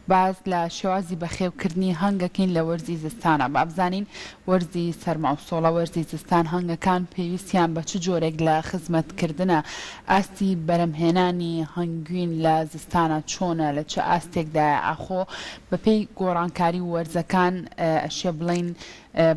باز لە شێوازی بەخێوکردنی هەنگەکەین لە وەرزی زستانە بابزانین وەرزی سەرما و سۆڵە وەرزی زستان هەنگەکان پێویستیان بە چ جۆرێک لە خزمەتکردنە ئاستی بەرەمهێنانی هەنگوین لە زستانە چۆنە لە چه ئاستێکدا ئاخۆ بەپێی گۆڕانکاری وەرزەکان ئەشێ بڵین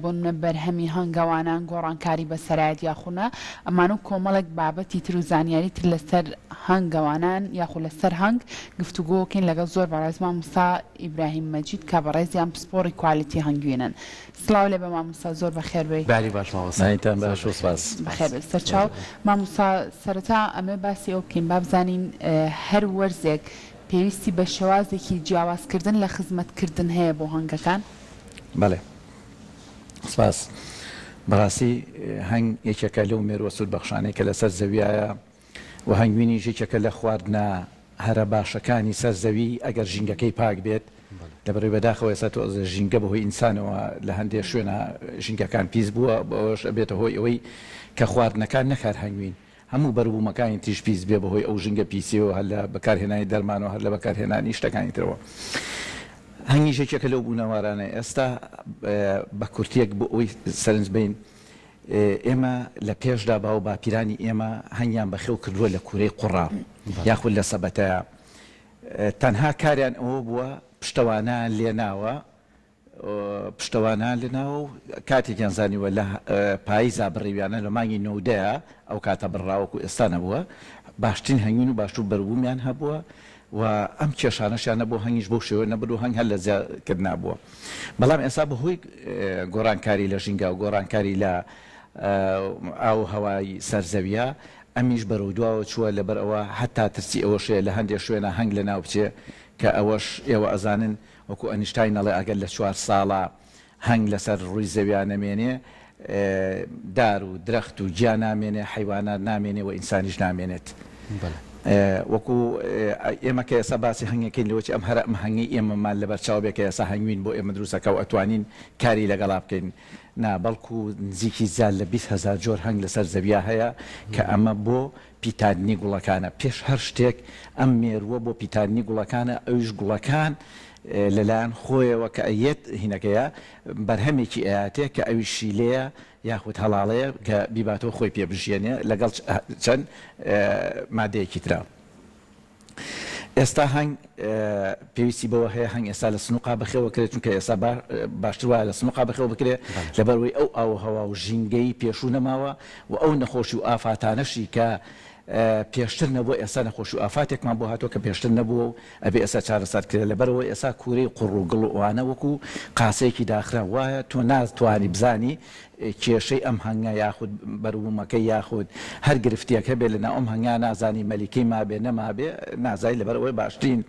بۆ بەرهەمی هەنگاوانان گۆڕانکاری بەسەرایەت یاخونە ئەمان و کۆمەڵێک بابەتی تر و زانیاری تر لەسەر هەنگاوانان یاخو لەسەر هەنگ گفتوگۆکەین لەگەڵ زۆر بەڕێز مامۆستا ئیبراهیم مەجید کە بەڕێزیان پسپۆڕی کوالیتی هەنگوێنن. سڵاو لێ بە مامۆستا زۆر بەخێر بێ. باری باش مامۆستا باش و سپاس. بەخێر بێ سەرچاو مامۆستا سەرەتا ئەمێ باسی ئەو بکەین با بزانین هەر وەرزێک پێویستی بە شێوازێکی جیاوازکردن لە خزمەتکردن هەیە بۆ هەنگەکان؟ بەڵێ سپاس. بەڕاستی هەنگ یەکێکە لەو مێرووە سوودبەخشانەی کە لەسەر زەویایە و هەنگوینی یەکێکە لە خواردنە هەرە باشەکانی سەر زەوی ئەگەر ژینگەکەی پاک بێت لەبەرەوەی بەداخەوە ئێستا تۆ ژینگە بەهۆی ئینسانەوە لە هەندێک شوێنە ژینگەکان پیس بووە بەوەش ئەبێتە هۆی ئەوەی کە خواردنەکان نەکار هەنگوین هەموو بەروبوومەکانی تریش پیس بێ بەهۆی ئەو ژینگە پیسیەوە هەر لە بەکارهێنانی دەرمانەوە هەر لە بەکارهێنانی شتەکانی ترەوە. هەنگی ژێکێکە لەو بوونەوارانە ئێستا بە کورتێک بۆ ئەوی سەرنج بین ئێمە لە پێشدا باو باپیرانی ئێمە هەنگیان بەخێو کردووە لە کوورەی قوڕا یاخود لە سەبەتەیە تەنها کاریان ئەوە بووە پشتەوانان لێناوە پشتەوانان لێناوە و کاتێکیان زانیوە لە پاییزا بڕێویانە لە مانگی نەودەیە ئەو کاتە بڕاوەکو ئێستا نەبووە باشترین هەنگوین و باشتر بەروبوومیان هەبووە و ئەم کێشانەشیان نەبوو هەنگیش بۆ شێوە نەبوو هەنگ هەر لە زیادکرد نابووە. بەڵام ئێستا بەهۆی گۆڕانکاری لە ژینگە و گۆڕانکاری لە ئاو هەوای سەرزەویە ئەمیش بەرەو دواوە چووە لەبەر ئەوە هەتا ترسی ئەوەشەیە لە هەندێک شوێنە هەنگ لە ناو بچێ کە ئەوەش ئێوە ئەزانن وەکو ئەنیشتاین نەڵێ ئەگەر لە 4 ساڵە هەنگ لەسەر ڕووی زەویان نەمێنێ دار و درەخت و گیا نامێنێ حیوانات نامێنێ و ئینسانیش نامێنێت. وەکو ئێمە کە ئێستا باسی هەنگەکەین لەوەی ئەم هەرە ئەم هەنگی ئێمەمان لەبەر چاوبێک کە ئێستا هەنگوین بۆ ئێمە دروستەکە و ئەتوانین کاری لەگەڵا بکەین نا بەڵکو نزیکی زیاد لە 20,000 جۆر هەنگ لەسەر زەویا هەیە کە ئەمە بۆ پیتاندنی گوڵەکانە پێش هەر شتێک ئەم مێرووە بۆ پیتاندنی گوڵەکانە ئەویش گوڵەکان لەلایەن خۆیەوە کە ئەیەت هینەکەیە بەرهەمێکی ئاەتێ کە ئەویشی لەیە یاخود هەڵاڵەیە کە بیباتەوە خۆی پێبژێنێ لەگەڵ چەند مادەیەکی ترا. ئێستا هەنگ پێویستی بەوە هەیە هەنگ ئێستا لە سنووقا بەخێوە کرێت چونکە ئێستا باشتر وایە لە سنووقا بەخێوە بکرێت لەبەرەوەی ئەو ئاوهەوا و ژینگەی پێشوو نەماوە و ئەو نەخۆشی و ئافاتانەشی کە پێشتر نەبووە ئێستا نەخۆشی و ئافاتێکمان بۆ هاتووە کە پێشتر نەبووە و ئەبێ ئێستا چارەسەر کرێت لەبەرەوەی ئێستا کوورەی قوڕ و گڵ وانە وەکو قاسەیەکی داخرا وایە تۆ ناتوانی بزانی کێشەی ئەم هەنگە یاخود بەروبوومەکەی یاخود هەر گرفتیەک هەبێ لە ناو ئەم هەنگا نازانی مەلیکەی مابێ نەمابێ نازای لەبەرەوەی باشترین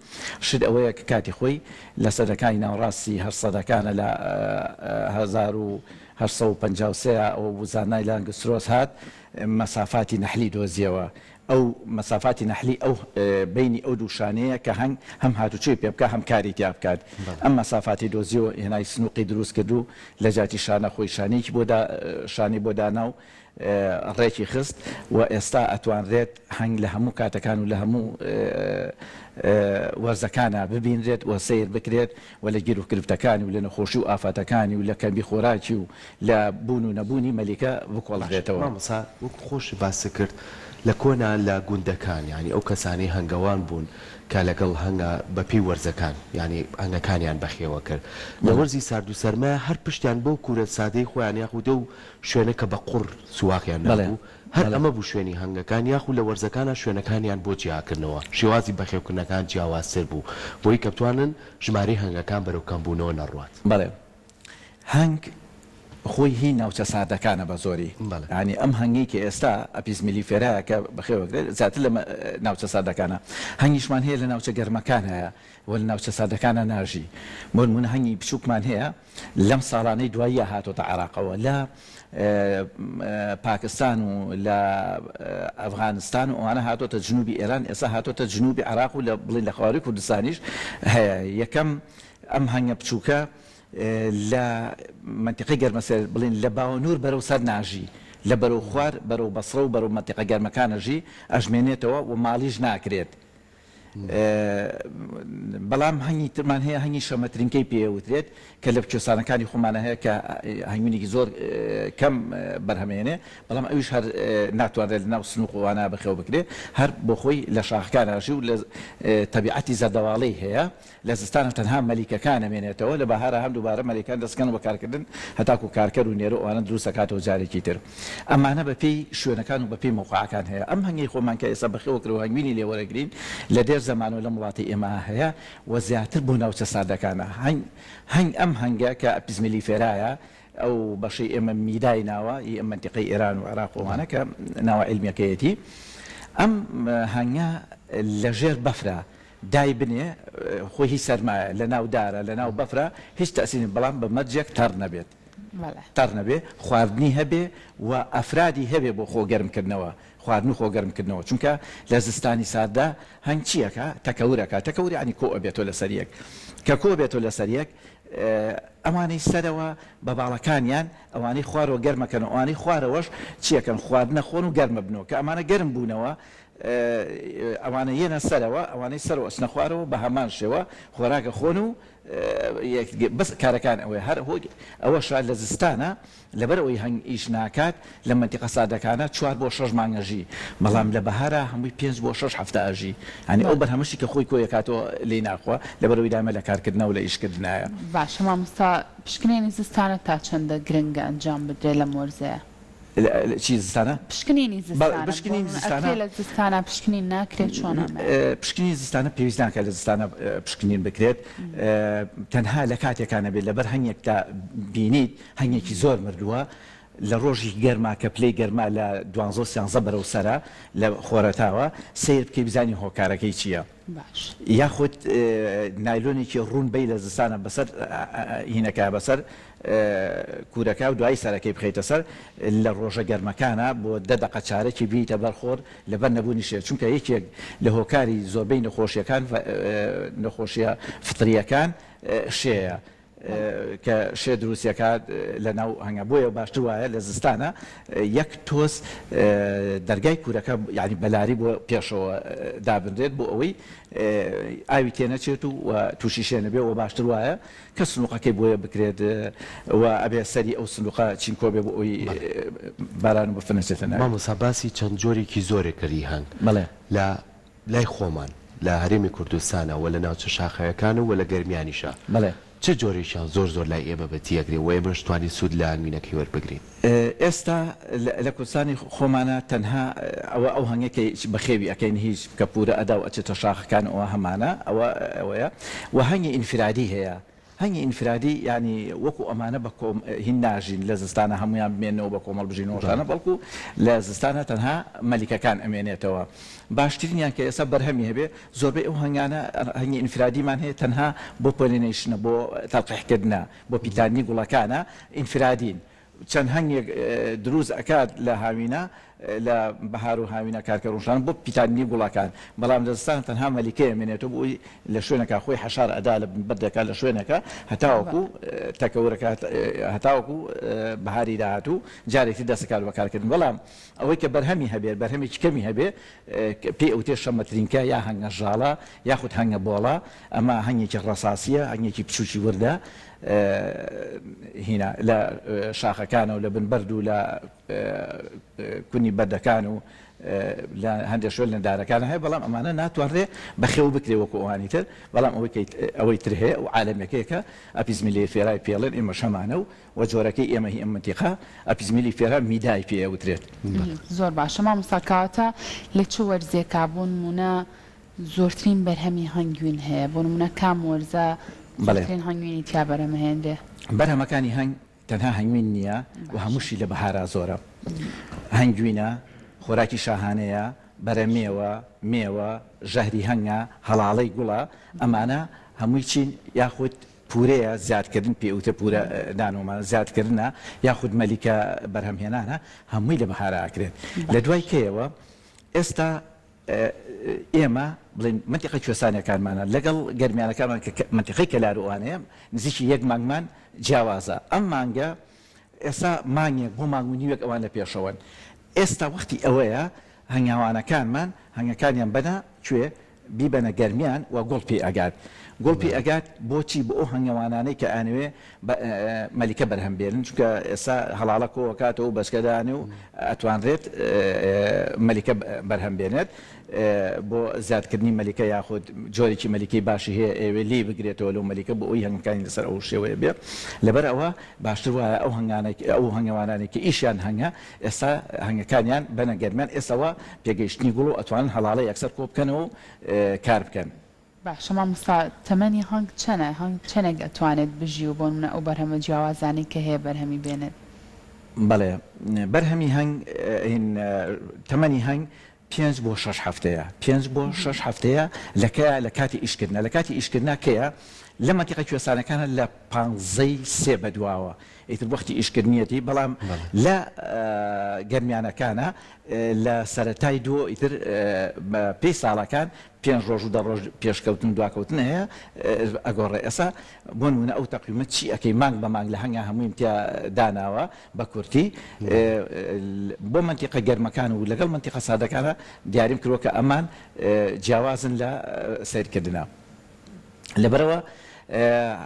شت ئەوەیە کە کاتی خۆی لە سەدەکانی ناوڕاستی هەر سەدەکانە لە 1953 ئەوە وزانای لانگسترۆس هات مەسافاتی نەحلی دۆزیەوە ئەو مەسافاتی نەحلی ئەو بینی ئەو دووشانەیە کە هەنگ هەم هاتوچێ پێ بکە هەم کاری تیا بکات ئەم مەسافاتی دۆزیەوە هێنای سنووقی دروست کردو لە جاتی شانە خۆی شانێکی شانی بۆ دانا و ڕێکی خست و ئێستا ئەتوانرێت هەنگ لە هەموو کاتەکان و لە هەموو وەرزەکانە ببینرێت و سیر بکرێت و لە گیر و کرفتەکانی و لە نەخۆشی و ئافاتەکانی و لە کەمبی خۆراکی و لە بوون و نەبوونی مەلیکە بکۆڵێتەوە. مامۆستا وەکو خۆش باس کرد لە کۆنا لە گوندەکان ینی ئەو کەسانی هەنگەوان بوون کە لەگەڵ هەنگە بەپی وەرزەکان ینی هەنگەکانیان بەخێوە کرد لە وەرزی سارد و سەرمایە هەر پشتیان بۆ کوورە سادەی خۆیان یاخود و شوێنە کە بە قوڕ سوواقیان نەبوو هەر ئەمە بوو شوێنی هەنگەکان یاخود لە وەرزەکانە شوێنەکانیان بۆ جیاکردنەوە شێوازی بەخێوکردنەکان جیاوازتر بوو بۆی کە بتوانن ژمارەی هەنگەکان بەرەو کەمبوونەوە نەڕوات. بەڵێ هەنگ خۆی هی ناوچە سادەکانە بە زۆری ینی ئەم هەنگی کە ئێستا ئەپیزمیلی فێرایە کە بەخێوەگرێت زیاتر لە ناوچە سادەکانە هەنگیشمان هەیە لە ناوچە گەرمەکان هەیە و لە ناوچە سادەکانە ناژی بۆن هەنگی بچووکمان هەیە لەم ساڵانەی دواییە هاتۆتە عێراقەوە لە پاکستان و لە ئەفغانستان و ئەوانە هاتۆتە جنوبی ئێران ئێستا هاتۆتە جنوبی عێراق و لە بڵین لە خاوەری کوردستانیش هەیە یەکەم ئەم هەنگە بچووکە لە منتیقی گەرمەسەر بڵین لە باوەنور بەرەو سەر ناژی لە بەرەو خوار بەرەو بەسڕە و بەرەو منتیقە گەرمەکانەژی ئەژمێنێتەوە و ماڵیش ناکرێت بەڵام هەنگی ترمان هەیە هەنگی شەمەترینکەی پێوترێت کە لە بچێسانەکانی خۆمانە هەیە کە هەنگوینێکی زۆر کەم بەرهەمێنێ بەڵام ئەویش هەر ناتوانێت لە ناو سنووقوانە بەخێو بکرێت هەر بۆ خۆی لە شاخەکانەژی و لە تەبیعەتی زەردەواڵەی هەیە لە زستانە تەنها مەلیکەکان ئەمێنێتەوە لە بەهارە هەم دووبارە مەلیکان دەستکەن و بەکارکردن هەتاکو کارکەر و نێرە ئەوانە دروست دەکاتەوە جارێکی تر ئەمانە بەپێی شوێنەکان و بەپێی مۆقعەکان هەیە ئەم هەنگی خۆمان کە ئێستا بەخێوەکرەوە هەنگوینی لێوەرەگرین لە دێر زەمانەوە لە وڵاتی ئێمە هەیە و زیاتر بۆ ناوچە سادەکانە هەنگ ئەم هەنگە کە ئەپیزمیلی فێرایە ئەو بەشەی ئێمە میدای ناوە ئەم منتیقەی ئێران و عێراق وانە کە ناوە عیلمیەکەیەتی ئەم هەنگە لەژێر بەفرە دای بنێ خۆی هیچ سەرمایە لە ناو دارە لە ناو بەفرە هیچ تەسیری بەڵام بە مەرجێک تەڕ نەبێت تەڕ نەبێ خواردنی هەبێ و ئەفرادی هەبێ بۆ خۆگەرمکردنەوە خواردن و خۆگەرمکردنەوە چونکە لە زستانی سادا هەنگ چیەکە تەکەورەکە تەکەوری عنی کۆ ئەبێتۆ لە سەریەک کە کۆ بێتۆ لە سەریەک ئەمانەی سەرەوە بە باڵەکانیان ئەوانەی خوارەوە گەرمەکەن ئەوانەی خوارەوەش چیەکەن خواردنە خۆن و گەرمە بنەوە کە ئەمانە گەرم بوونەوە ئەوانە یەنە سەرەوە ئەوانەی سەرەوە ئەچنە خوارەوە بە هەمان شێوە خۆراکە خۆن و بەس کارەکان ئەوەیە هەر ئەوە شار لە زستانە لەبەر ئەوەی هەنگ ئیش ناکات لە منتیقە سادەکانە 4 بۆ 6 مانگەژی بەڵام لە بەهارە هەمووی 5 بۆ 6 هەفتە ئەژی هەنی ئەو بەرهەمشی کە خۆی کۆیەکاتەوە لێ ناخوا لەبەرەوەی دامە لە کارکردنەوە و لە ئیشکردنایە باشە مامۆستا پشکنێنی زستانە تا چەندە گرنگە ئەنجام بدرێت لە مۆرزەیە چی زستانە؟ پشکنینی زستانە لە زستانە پشکنین ناکرێت چۆنە پشکنی زستانە پێویست ناکات لە زستانە پشکنین بکرێت تەنها لە کاتێکانە بێت لەبەر هەنگێکتا بینیت هەنگێکی زۆر مردووە لە ڕۆژی گەرما کە پلەی گەرما لە 12 بەرەو سەرە لە خۆرەتاوە سیر بکەی بزانی هۆکارەکەی چییە یاخود نایلۆنێکی ڕوونبەی لە زستانە بەسەر هینەکە بەسەر کوورەکە و دوای سەرەکەی بخەیتە سەر لە ڕۆژە گەرمەکانە بۆ 10 دقە چارەکی بیتە بەرخۆر لەبەر نەبوونی شێ چونکە یەکێک لە هۆکاری زۆربەی نەخۆشیەکان نەخۆشیە فتریەکان شێیە کە شێ دروستیەکات لە ناو هەنگە بۆیە باشتر وایە لە زستانە یەک تۆز دەرگای کوورەکە یعنی بەلاری بۆ پێشەوە دابدرێت بۆ ئەوەی ئاوی تێنەچێت و تووشی شێنە بێ و باشتر وایە کە سنووقەکەی بۆیە بکرێت و ئەبێ سەری ئەو سنووقە چینکۆ بێ بۆ ئەوی باران و بفەنەچێتە ناو مامۆستا باسی چەند جۆرێکی زۆرێک کردی هەنگ بەڵێ لە لای خۆمان لە هەرێمی کوردستانە و لە ناوچە شاخەکان و لە گەرمیانیشە بەڵێ چه جۆرێکیان زۆر لای ئێمە بەتیەگرێ و ئێمەش توانی سوود لە هەنگوینەکەی وەربگرین ئێستا لە کوردستانی خۆمانە تەنها ئەو هەنگێکی بەخێوی ئەەکەین هیچ کە پورە ئەدا و ئەچێتە شاخەکان ئەوە هەمانە ئەوەیە و هەنگی ئینفرادی هەیە هەنگی ئینفرادی ینی وەکو ئەمانە بە هین ناژین لە زستانە هەمویان بمێنەوە بە کۆمەڵ بژینەوەشانە بەڵکو لە زستانە تەنها مەلیکەکان ئەمێنێتەوە باشترینیان کە ئێستا بەرهەمی هەبێ زۆربەی ئەو هەنگانە هەنگی ئینفرادیمان هەیە تەنها بۆ پۆلینیشنە بۆ تەلقیحکردنە بۆ پیتانی گوڵەکانە ئینفرادین چەند هەنگێک دروست ئەکات لە هاوینە لە بەهار و هاوینە کارکەڕۆژان بۆ پیتانی گوڵەکان بەڵام لە زستان تەنها مەلیکەیە مێنێتەوە بۆی لە شوێنەکە خۆی حەشار ئەدا لە بەردەکە لە شوێنەکە هەتاوەکو تەکەورەکە هەتاوەکو بەهاری داهاتوو جارێکی دەستکار بەکارکردن بەڵام ئەوەی کە بەرهەمی هەبێت بەرهەمێکی کەمی هەبێ پێی ئەوتێ شەمەترینکە یا هەنگە ژاڵە یاخود هەنگە بۆڵە ئەمە هەنگێکی ڕەساسیە هەنگێکی بچوکی وردە هینا لە شاخەکانە و لە بنبەرد و لە کونی بەردەکان و لە هەندێک شوێن لە دارەکان هەیە بەڵام ئەمانە ناتوانرێ بەخێو بکرێ وەکو ئەوانی تر بەڵام ئەوەی تر هەیە و عالەمەکەیەکە ئەپیزمیلی فێرای پێڵێن ئێمە شەمانە و جۆرەکەی ئێمە هی ئەم منتیقە ئەپیزمیلی فێرا میدای پێ ئەوترێت زۆر باشە مامۆستا کاتە لە چ وەرزێکا بۆ نمونە زۆرترین بەرهەمی هەنگوین هەیە بۆ نمونە کام وەرزە زۆرترین هەنگوینی تیا بەرهەمهێنرێ بەرهەمەکانی هەنگ تەنها هەنگوین نییە و هەمووشی لە بەهارا زۆرە هەنگوینە خۆراکی شاهانەیە بەرەمێوە مێوە ژەهری هەنگە هەڵاڵەی گوڵە ئەمانە هەمووی چین یاخود پورەیە زیادکردن پێوتە پورە دانۆمان زیادکردنە یاخود مەلیکە بەرهەمهێنانە هەمووی لە بەهارا ئاکرێت لە دوای کێیەوە ئێستا ئێمە بڵین منتیقە کوێستانیەکانمانە لەگەڵ گەرمیانەکانمان منتیقەی کەلاروانەیە نزیکی 1 مانگمان جیاوازە ئەم مانگە ئێستا مانگێک بۆ مانگ و نیوەک ئەوان لە پێشەوەن ئێستا وەختی ئەوەیە هەنگاوانەکانمان هەنگەکانیان بەنا کوێ بیبەنە گەرمیان و گوڵ پێ ئەگات گوڵ پێ ئەگات بۆچی بۆ ئەو هەنگەوانانەی کە ئانوێ مەلیکە بەرهەم بێنن چونکە ئێستا هەڵاڵە کۆکاتەوە و بەشکەدانێ و ئەتوانرێت مەلیکە بەرهەم بێنێت بۆ زیادکردنی مەلیکە یاخود جۆرێکی مەلیکەی باشی هەیە ئێوێ لی بگرێتەوە لەو مەلیکە بۆ ئەوی هەنگەکانی لەسەر ئەو شێوەیە بێ لەبەر ئەوە باشتر وایە ئەو هەنگەوانانی کە ئیشیان هەنگە ئێستا هەنگەکانیان بەنە گەرمیان ئێستاەوە پێگەیشتنی گوڵ و ئەتوانن هەڵاڵە یەکسەر کۆ بکەنەوە کار بکەن. باشە مامۆستا تەمەنی هەنگ چەنە هەنگ چەنێک ئەتوانێت بژی و بۆ منە ئەو بەرهەمە جیاوازانی کە هەیە بەرهەمی بێنێت؟ بەڵێ بەرهەمی هەنگ تەمەنی هەنگ 5 بۆ 6 هەفتەیە 5 بۆ 6 هەفتەیە لە کاتی ئیشکردنە لە کاتی ئیشکردنا کەیە لە مەنتیقە کوێستانەکانە لە 15 بەدواوە ئیتر وەختی ئیشکردنیەتی بەڵام لە گەرمیانەکانە لە سەرەتای دۆ ئیتر پێی ساڵەکان 5 ڕۆژ و 10 ڕۆژ پێشکەوتن دواکەوتن هەیە ئەگۆڕێ ئێستا بۆ نمونە ئەو تەقویمە چی ئەەکەی مانگ بە مانگ لە هەنگا هەمووی تیا داناوە بە کورتی بۆ منتیقە گەرمەکان و لەگەڵ منتیقە سادەکانە دیاریم کردووە کە ئەمان جیاوازن لە سیرکردنە لەبەرەوە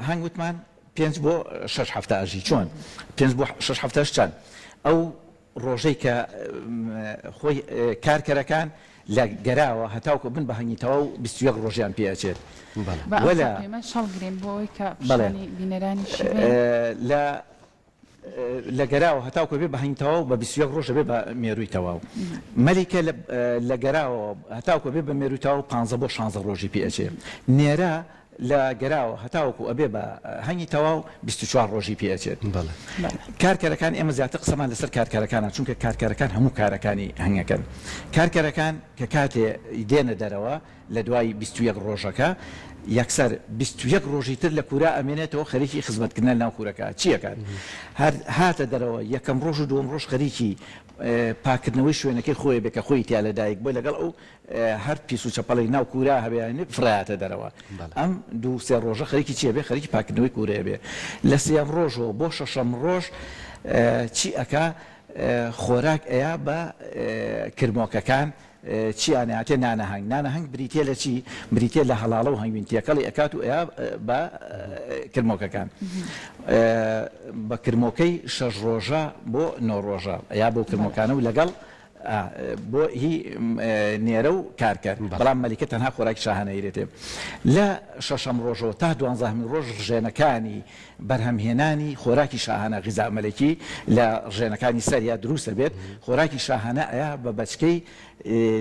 هەنگوتمان 5 بۆ 6 هەفتە ئەژی چۆن 5 بۆ 6 هەفتەش چەند ئەو ڕۆژەی کە خۆی کارکەرەکان لە گەراوە هەتاوکە بن بە هەنگیتەوە و 21 ڕۆژیان پێچێت شەڵگرین بۆی کە بینەرانی لە گەراوە هەتاوکە بێ بە هەنگیتەوە بە 21 ڕۆژە بێ بە مێروویتەوە مەلیکە لە گەراوە هەتاوکە بێ بە مێروویتەوە 15 بۆ 16 ڕۆژی پێچێت نێرە لە گەراوە هەتاوەکو ئەبێ بە هەنگی تەواو 24 ڕۆژی پێچێت کارکەرەکان ئێمە زیاتر قسەمان لەسەر کارکەرەکانە چونکە کارکەرەکان هەموو کارەکانی هەنگەکەن کارکەرەکان کە کاتێ دێنە دەرەوە لە دوای 21 ڕۆژەکە یەکسەر 21 ڕۆژی تر لە کورا ئەمێنێتەوە خەریکی خزمەتکردن لەناو کوورەکە چیەکات هاتە دەرەوە یەکەم ڕۆژ و دووەم ڕۆژ خەریکی پاکردنەوەی شوێنەکەی خۆی بێکە خۆی تیا لەدایک بۆی لەگەڵ ئەو هەر پیس و چەپەڵی ناو کورا هەبێنێت فرایاتە دەرەوە ئەم دوو سێ ڕۆژە خەریکی چیە بێ خەریکی پاکردنەوەی کوورەیە بێ لە سێم ڕۆژەوە بۆ شەشەم ڕۆژ چی ئەکا خۆراک ئەیە بە کرمۆکەکان چیانەتێ نانەهنگ بریتێ لە چی بریتێ لە هەڵاڵە و هەنگوینتیەکەڵی ئەکات و ئەیە بە کرمۆکەکان بە کرمۆکەی 6 ڕۆژە بۆ 9 ڕۆژە ئەیا بۆ کرمۆکانە و لەگەڵ بۆ هی نێرە و کارکرد بەڵام مەلیکە تەنها خۆراکی شاهانەیرێتێ لە شەشەم ڕۆژەوە تا 12 ڕۆژ ڕژێنەکانی بەرهەمهێنانی خۆراکی شاهانە غیزا مەلەکی لە ڕژێنەکانی سەریا دروستە بێت خۆراکی شاهانە ئەیە بە بەچکەی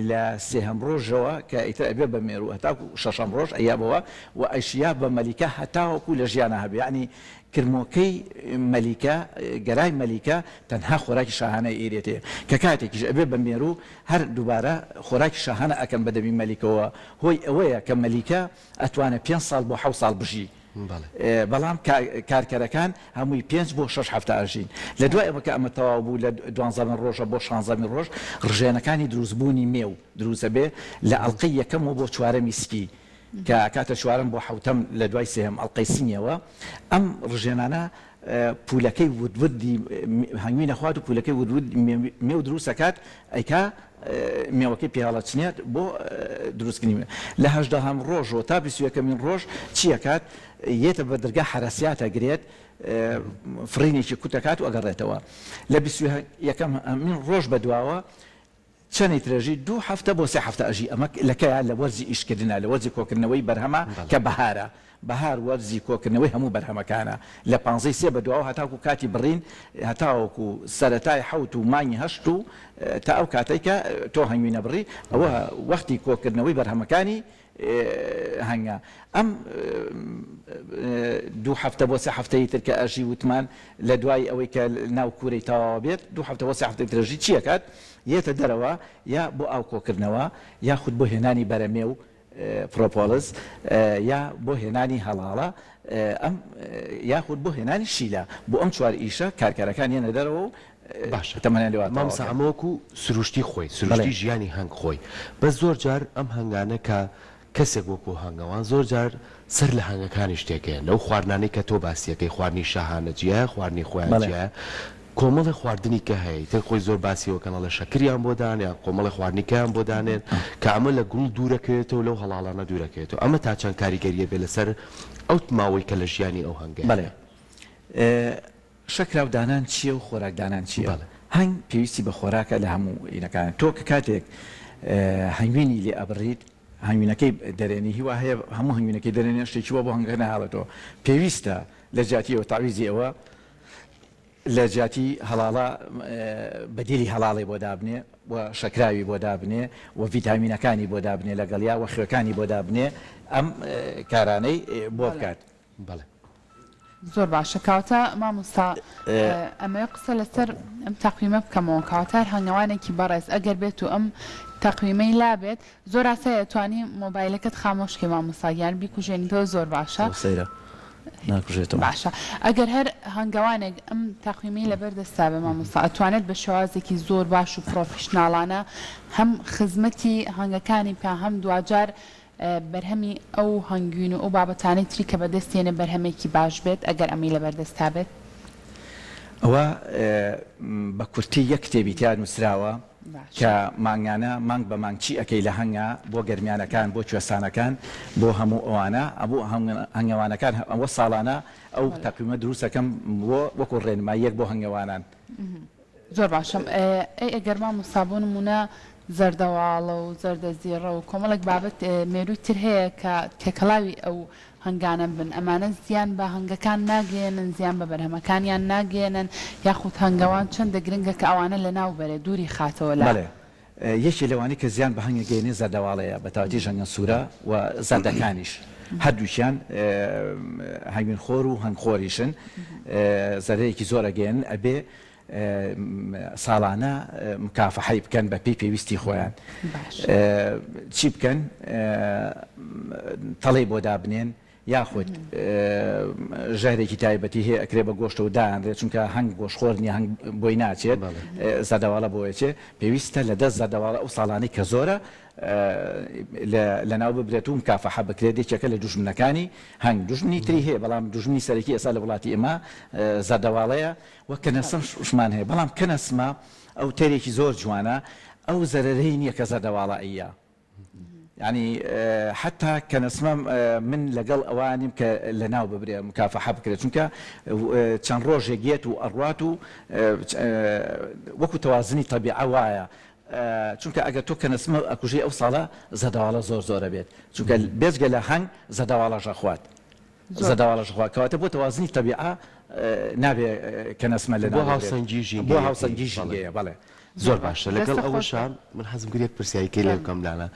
لە سێهەم ڕۆژەوە کە ئیتر ئەبێ بە مێرو هەتاکو شەشەم ڕۆژ ئەیابەوە و ئەیشیا بە مەلیکە هەتاوەکو لە ژیانە هەبێ ینی کرمۆکەی مەلیکە گەرای مەلیکە تەنها خۆراکی شاهانە ئێرێتێ کە کاتێکیش ئەبێ بە مێرو هەر دووبارە خۆراکی شاهانە ئەکەن بەدەمی مەلیکەوە هۆی ئەوەیە کە مەلیکە ئەتوانێت 5 ساڵ بۆ 7 ساڵ بژی بەڵام کارکەرەکان هەمووی 5 بۆ 6 هەفتە ئەژین لە دوای ئەمە کە ئەمە تەواو بوو لە 12 ڕۆژە بۆ 16 ڕۆژ ڕژێنەکانی دروستبوونی مێو دروستە بێ لە ئەڵلقەی یەکەم و بۆ چوارەمی سکی کە کاتە چوارم بۆ حوتەم لە دوای سێهم ئەڵلقەی سینیەوە ئەم ڕژێنانە پولەکەی ودودی هەنگوی نەخوات و پولەکەی ودود مێو دروستەکات ئەیکا مێوەکەی پیاڵەچنێت بۆ دروستکردنی لە 18 ڕۆژەوە تا 21 ڕۆژ چیەکات یێتە بە دەرگا حرەسیات ئەگرێت فرینێکی کوتەکات و ئەگەڕێتەوە لە 21 ڕۆژ بەدواوە چەندی ترێژی 2 هەفتە بۆ 3 هەفتە ئەژی ئەمە لەکەیە لە وەرزی ئیشکردنە لە وەرزی کۆکردنەوەی بەرهەمە کە بەهارە بەهار وەرزی کۆکردنەوەی هەموو بەرهەمەکانە لە 15 بەدواوە هەتاکو کاتی بڕین هەتاوەکو سەرەتای حوت و مانگی هەشت و تا ئەو کاتێککە تۆ هەنگوینە بڕی ئەوە وەختی کۆکردنەوەی بەرهەمەکانی هەنگە ئەم 2 هەفتە بۆ 3 هەفتەی تر کە ئەژی وتمان لە دوای ئەوەی کە ناو کوورەی تەواو بێت 2 هەفتە بۆ 3 هەفتەی ترژی چیەکات یێتە دەرەوە یا بۆ ئاو کۆکردنەوە یا خود بۆ هێنانی بەرەمێ و پرۆپۆلس یا بۆ هێنانی هەڵاڵە ئەم یاخود بۆ هێنانی شیلە بۆ ئەم چوار ئیشە کارکەرەکان یەنە دەرەوە و باشە تەمەنە لێوە مامسەعەمەوەکو سروشتی خۆی سروشتی ژیانی هەنگ خۆی بە زۆر جار ئەم هەنگانە کە کەسێک وەکو هەنگەوان زۆر جار سەر لە هەنگەکانی شتێکەیە لەو خواردنانەی کە تۆ باسیەکەی خواردنی شاهانە جیە خواردنی خۆیان جیە کۆمەڵی خواردنی کە هەیە تر خۆی زۆر باسیەوەکەنە لە شەکریان بۆ دانیان کۆمەڵی خواردنیکەیان بۆ دانێن کە ئەمە لە گوڵ دوورەکەوێتەوە لەو هەڵاڵانە دوورەکەوێتەوە ئەمە تا چەند کاریگەریە بێ لەسەر ئەو ماوەی کە لە ژیانی ئەو هەنگە بەڵێ شەکراو دانان چییە و خۆراکدانان چییە هەنگ پێویستی بە خۆراکە لە هەموو ئینەکان تۆ کە کاتێک هەنگوینی لێ ئەبڕیت هەنگوینەکەی دەرێنی هیوا هەیە هەموو هەنگوینەکەی دەرێنێ شتێکی وە بۆ هەنگەکە نەهاڵێتەوە پێویستە لە جیاتیەوە تاویزی ئەوە لە جیاتی هەڵاڵە بەدیلی هەڵاڵی بۆ دابنێ و شەکراوی بۆ دابنێ و ڤیتامینەکانی بۆ دابنێ لەگەڵیا و خوێکانی بۆ دابنێ ئەم کارانەی بۆ بکات بەڵێ زۆر باشە کاوتە مامۆستا ئەمە قسە لەسەر ئەم تەقویمە بکەمەوە کاوتار هەنگاوانێکی بەڕێز ئەگەر بێت و ئەم تەقویمەی لابێت زۆر ئاسایە توانی مۆبایلەکەت خامۆشکی مامۆستا یان بیکوژێنیتەوە زۆر باشە ناکوژێتەوە باشە ئەگەر هەر هەنگاوانێک ئەم تەقویمی لەبەر دەستا بە مامۆستا ئەتوانێت بە شێوازێکی زۆر باش و پرۆفیشناڵانە هەم خزمەتی هەنگەکانی پێ هەم دوجار بەرهەمی ئەو هەنگوین و ئەو بابەتانەی تری کە بەدەستێنە بەرهەمێکی باش بێت ئەگەر ئەمی لەبەردەستا بێت ئەوە بە کورتی یەک کتێبی نووسراوە کە مانگانە مانگ بە مانگچی ئەەکەی لە هەنگا بۆ گەرمیانەکان بۆ کوێستانەکان بۆ هەموو ئەوانە ئەبوو هەنگەوانەکان ئەوە ساڵانە ئەو تەقویمە دروستەکەم وەکو ڕێنمای یەک بۆ هەنگەوانان زۆر باشم ئەگەر مامۆستا بۆ نمونە زەردەواڵە و زەردەزیڕە و کۆمەڵێک بابەت مێرووی تر هەیە کە تێکەڵاوی ئەو هەنگانە بن ئەمانە زیان بە هەنگەکان ناگەێنن زیان بە بەرهەمەکانیان ناگەێنن یاخود هەنگەوان چەندە گرنگە کە ئەوانە لە ناو بەرێ دووری خاتەوە لە یەکی لەوانی کە زیان بە هەنگەگەێنی زەردەواڵەیە بە تاوەتی ژەنگە سوورە و زەردەکانیش هەردووشیان هەنگوین خۆر و هەنگخۆریشن زەرەیەکی زۆرەگەێن ئەبێ ساڵانە مکافحەی بکەن بە پێی پێویستی خۆیان چی بکەن تەڵەی بۆ دابنێن یاخود ژەهرێکی تایبەتی هەیە ئەکرێ بە گۆشتە و دایانرێت چونکە هەنگ گۆشخۆرنی هەنگ بۆی ناچێت زەردەواڵە بۆیەچێ پێویستە لە دەست زەردەواڵە ئەو ساڵانەی کە زۆرە لە ناو ببرێت و مکافحە بکرێت یەکێکە لە دوژمنەکانی هەنگ دوژمنی تری هەیە بەڵام دوژمنی سەرەکی ئێستا لە وڵاتی ئێمە زەردەواڵەیە وە کەنەسم شمان هەیە بەڵام کەنەسمە ئەو تێرێکی زۆر جوانە ئەو زەرەرەی نییە کە زەردەواڵە ئەیە يعني حتى كنسمة من لقل أوانم كلناو ببري مكافحة بكرة چونك كان روجي جيت وأرواتو وكو توازني طبيعة وايا چونکە ئەگەر تۆ کە نسمە ئەکوژی ئەو ساڵە زەداواڵە زۆر زۆرە بێت چونکە بێزگە لە هەنگ زەداواڵەژە خوات زەداواڵەژە خوات کەواتە بۆ تەوازنی تەبیعە نابێ کە نسمە لە بۆ هاوسەنگی ژینگەیە بەڵێ زۆر باشە لەگەڵ ئەوەشان من حەزم کرد یەک پرسیایەکەی لێ بکەم لانە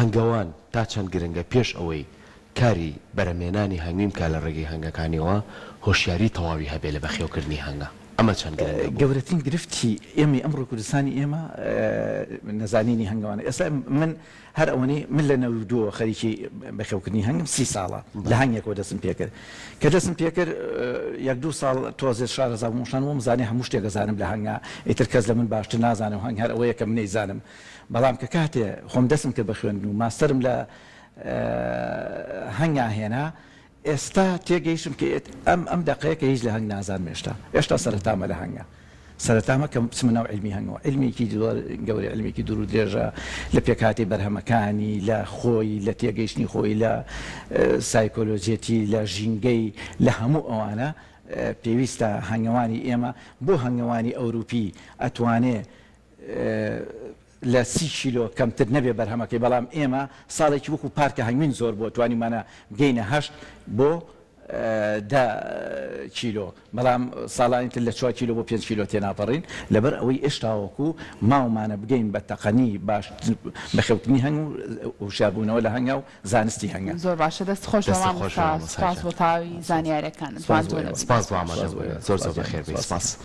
هەنگەوان تا چەند گرنگە پێش ئەوەی کاری بەرەمێنانی هەنگیم کا لە ڕێگەی هەنگەکانیەوە هۆشیاری تەواوی هەبێ لە بەخێوکردنی هەنگە ئەمە چەند گەورەترین گرفتی ئێمە ئەمڕۆ کوردستانی ئێمە نەزانینی هەنگەوانە ئێستا من هەر ئەوەی من لە 92 خەریکی بەخێوکردنی هەنگم 30 ساڵە لە هەنگێکەوە دەستم پێکرد کە دەستم پێکرد یەک دوو ساڵ تۆزێ شارەزا موشانەوە زانێ هەموو شتێک دەزانم لە هەنگا ئیتر کەس لە من باشتر نازانم هەنگ هەر ئەوەیە کە من نەیزانم بەڵام کە کاتێ خۆم دەستم کرد بە خوێندن و ماستەرم لە هەنگا هێنا ئێستا تێگەیشتم کە ئەم دەقەیەکە هیچ لە هەنگ نازان مێشتا ئێشتا سەرەتامە لە هەنگە سەرەتامە کە بچمە ناو علمی هەنگەوە علمێکی گەورەی علمێکی دوور و درێژە لە پێکاتی بەرهەمەکانی لە خۆی لە تێگەیشتنی خۆی لە سایکۆلۆجێتی لە ژینگەی لە هەموو ئەوانە پێویستە هەنگەوانی ئێمە بۆ هەنگەوانی ئەوروپی ئەتوانێ لە 30 کیلۆ کەمتر نەبێ بەرهەمەکەی بەڵام ئێمە ساڵێکی وەکو پارکە هەنگوین زۆر بۆ توانیمانە بگەینە 8 بۆ 10 کیلۆ بەڵام ساڵانی تر لە 4 کیلۆ بۆ 5 کیلۆ تێناپەڕین لەبەر ئەوەی ئێشتاوەکو ماومانە بگەین بە تەقەنی باش بەخێوکردنی هەنگ و وشاربوونەوە لە هەنگا و زانستی هەنگە زۆر باشە دەست خۆش سپاس بۆ تاوی زانیاریەکان سپاس بۆ ئامادەبوونە زۆر زۆر بەخێر بێ سپاس